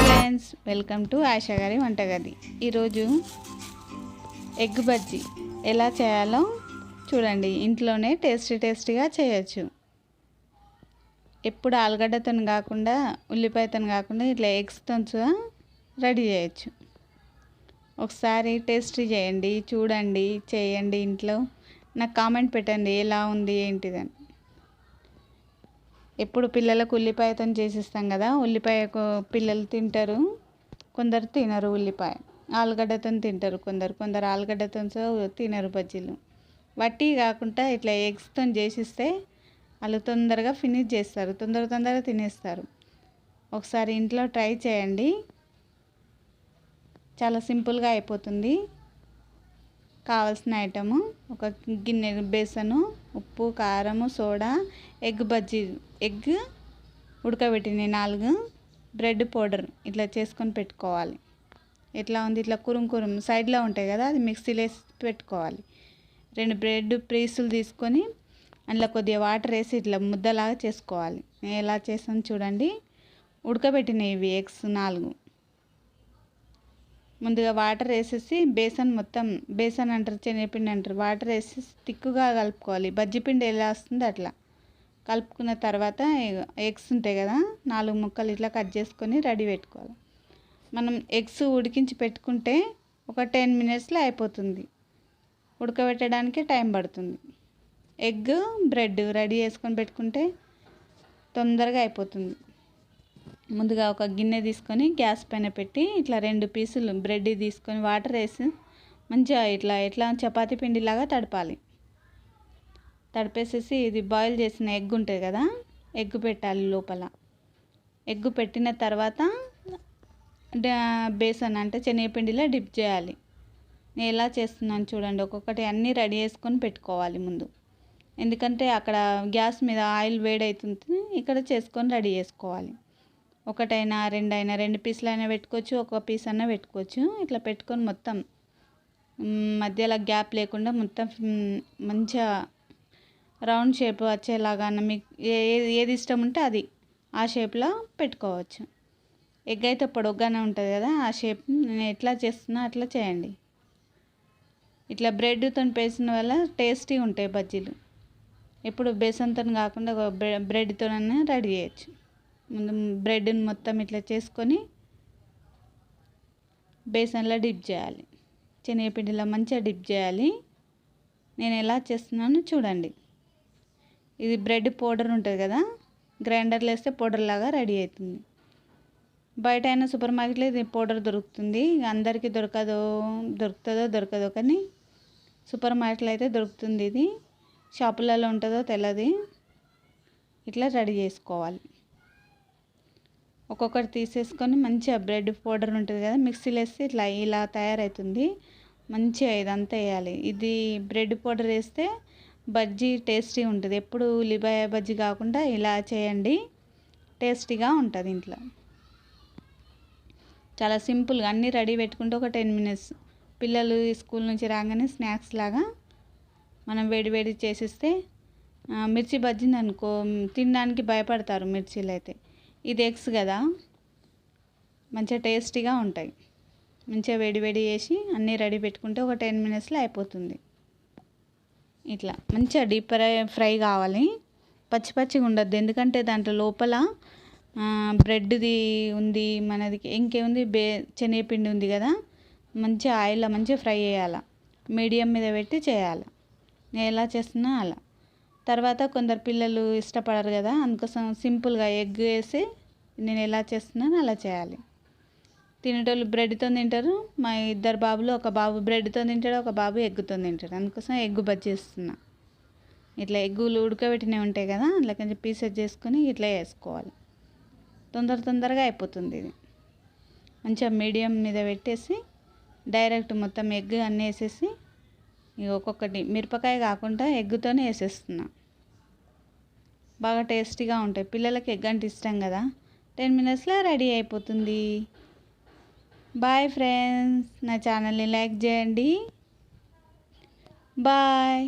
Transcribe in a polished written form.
Friends, welcome to ASHA గారి వంటగది. ఈరోజు ఎగ్ బజ్జీ ఎలా చేయాలో చూడండి. ఇంట్లోనే టేస్టీగా చేయొచ్చు. ఎప్పుడు ఆలుగడ్డతో కాకుండా, ఉల్లిపాయతో కాకుండా ఇట్లా ఎగ్స్తో రెడీ చేయొచ్చు. ఒకసారి టేస్టీ చేయండి, చూడండి, చేయండి ఇంట్లో. నాకు కామెంట్ పెట్టండి ఎలా ఉంది ఏంటిదని. ఎప్పుడు పిల్లలకు ఉల్లిపాయతో చేసిస్తాం కదా, ఉల్లిపాయ పిల్లలు తింటారు, కొందరు తినరు. ఉల్లిపాయ ఆలుగడ్డతో తింటారు కొందరు ఆలుగడ్డతో తినరు బజ్జీలు. వట్టి కాకుండా ఇట్లా ఎగ్స్తో చేసిస్తే వాళ్ళు తొందరగా ఫినిష్ చేస్తారు, తొందరగా తినేస్తారు. ఒకసారి ఇంట్లో ట్రై చేయండి, చాలా సింపుల్గా అయిపోతుంది. కావాల్సిన ఐటము ఒక గిన్నె బేసను, ఉప్పు, కారము, సోడా, ఎగ్ బజ్జీ, ఎగ్ ఉడకబెట్టిన 4, బ్రెడ్ పౌడర్ ఇట్లా చేసుకొని పెట్టుకోవాలి. ఎట్లా ఉంది ఇట్లా కురుం సైడ్లో ఉంటాయి కదా, అది మిక్సీలో వేసి పెట్టుకోవాలి. 2 బ్రెడ్ పీసులు తీసుకొని అందులో కొద్దిగా వాటర్ వేసి ఇట్లా ముద్దలాగా చేసుకోవాలి. నేను ఎలా చేస్తాను చూడండి. ఉడకబెట్టినవి ఇవి ఎగ్స్ 4. ముందుగా వాటర్ వేసేసి బేసన్ అంటారు, శనగపిండి అంటారు, వాటర్ వేసి తిక్కుగా కలుపుకోవాలి. బజ్జీ పిండి ఎలా వస్తుందో అట్లా కలుపుకున్న తర్వాత ఎగ్స్ ఉంటాయి కదా, 4 ముక్కలు ఇట్లా కట్ చేసుకొని రెడీ పెట్టుకోవాలి. మనం ఎగ్స్ ఉడికించి పెట్టుకుంటే ఒక 10 మినిట్స్లో అయిపోతుంది. ఉడకబెట్టడానికి టైం పడుతుంది. ఎగ్ బ్రెడ్ రెడీ చేసుకొని పెట్టుకుంటే తొందరగా అయిపోతుంది. ముందుగా ఒక గిన్నె తీసుకొని గ్యాస్ పైన పెట్టి ఇట్లా 2 పీసులు బ్రెడ్ తీసుకొని వాటర్ వేసి మంచిగా ఇట్లా చపాతీ పిండిలాగా తడపాలి. తడిపేసేసి ఇది బాయిల్ చేసిన ఎగ్ ఉంటుంది కదా, ఎగ్ పెట్టాలి లోపల. ఎగ్ పెట్టిన తర్వాత బేసన్ అంటే శనగపిండిలో డిప్ చేయాలి. నేను ఎలా చేస్తున్నాను చూడండి. ఒక్కొక్కటి అన్నీ రెడీ చేసుకొని పెట్టుకోవాలి ముందు, ఎందుకంటే అక్కడ గ్యాస్ మీద ఆయిల్ వేడవుతుంది, ఇక్కడ చేసుకొని రెడీ చేసుకోవాలి. 1 అయినా 2 అయినా 2 పీసులు అయినా పెట్టుకోవచ్చు, 1 పీస్ అయినా పెట్టుకోవచ్చు. ఇట్లా పెట్టుకొని మొత్తం మధ్యలో గ్యాప్ లేకుండా మొత్తం మంచిగా రౌండ్ షేప్ వచ్చేలాగా మీకు ఏది ఇష్టం ఉంటే అది ఆ షేప్లో పెట్టుకోవచ్చు. ఎగ్ అయితే పొడవుగానే ఉంటుంది కదా, ఆ షేప్ నేను ఎట్లా చేస్తున్నా అట్లా చేయండి. ఇట్లా బ్రెడ్తో పేసిన వల్ల టేస్టీ ఉంటాయి బజ్జీలు. ఎప్పుడు బేసన్తో కాకుండా బ్రెడ్తోనైనా రెడీ చేయొచ్చు. ముందు బ్రెడ్ని మొత్తం ఇట్లా చేసుకొని బేసన్లో డిప్ చేయాలి, శనగపిండిలో మంచిగా డిప్ చేయాలి. నేను ఎలా చేస్తున్నానో చూడండి. ఇది బ్రెడ్ పౌడర్ ఉంటుంది కదా, గ్రైండర్లో వేస్తే పౌడర్ లాగా రెడీ అవుతుంది. బయట అయినా సూపర్ మార్కెట్లో ఇది పౌడర్ దొరుకుతుంది. అందరికీ దొరకదో కానీ సూపర్ మార్కెట్లో అయితే దొరుకుతుంది. ఇది షాపులలో ఉంటుందో తెలియదు. ఇట్లా రెడీ చేసుకోవాలి. ఒక్కొక్కటి తీసేసుకొని మంచిగా బ్రెడ్ పౌడర్ ఉంటుంది కదా, మిక్సీలో వేస్తే ఇలా తయారవుతుంది. మంచిగా ఇదంతా వేయాలి. ఇది బ్రెడ్ పౌడర్ వేస్తే బజ్జీ టేస్టీ ఉంటుంది. ఎప్పుడు ఉల్లిపాయ బజ్జీ కాకుండా ఇలా చేయండి, టేస్టీగా ఉంటుంది. ఇంట్లో చాలా సింపుల్గా అన్నీ రెడీ పెట్టుకుంటే ఒక 10 మినిట్స్. పిల్లలు స్కూల్ నుంచి రాగానే స్నాక్స్ లాగా మనం వేడి చేసిస్తే. మిర్చి బజ్జీని అనుకో తినడానికి భయపడతారు మిర్చీలు అయితే. ఇది ఎగ్స్ కదా, మంచిగా టేస్టీగా ఉంటాయి. మంచిగా వేడి చేసి అన్నీ రెడీ పెట్టుకుంటే ఒక 10 మినిట్స్లో అయిపోతుంది. ఇట్లా మంచిగా డీప్ ఫ్రై కావాలి, పచ్చిగా ఉండద్దు. ఎందుకంటే దాంట్లో లోపల బ్రెడ్ది ఉంది, మనది ఇంకేముంది, శనగపిండి ఉంది కదా. మంచిగా ఆయిల్లో మంచిగా ఫ్రై చేయాలి, మీడియం మీద పెట్టి చేయాలి. నేను ఎలా చేస్తున్నా అలా. తర్వాత కొందరు పిల్లలు ఇష్టపడరు కదా, అందుకోసం సింపుల్గా ఎగ్ వేసి నేను ఎలా చేస్తున్నానో అలా చేయాలి. తినేటోళ్ళు బ్రెడ్తో తింటారు. మా 2 బాబులు, ఒక బాబు బ్రెడ్తో తింటాడు, ఒక బాబు ఎగ్తో తింటాడు. అందుకోసం ఎగ్ బజ్జీ చేస్తున్నా. ఇట్లా ఎగ్గులు ఉడకబెట్టినవి ఉంటాయి కదా, అందులో కొంచెం పీసెస్ చేసుకొని ఇట్లా వేసుకోవాలి. తొందరగా అయిపోతుంది. ఇది మంచిగా మీడియం మీద పెట్టేసి డైరెక్ట్ మొత్తం ఎగ్ అన్నీ వేసేసి ఒక్కొక్కటి మిరపకాయ కాకుండా ఎగ్తోనే వేసేస్తున్నా. బాగా టేస్టీగా ఉంటాయి. పిల్లలకి ఎగ్ అంటే ఇష్టం కదా. 10 మినిట్స్లో రెడీ అయిపోతుంది. బాయ్ ఫ్రెండ్స్, నా ఛానల్ని లైక్ చేయండి. బాయ్.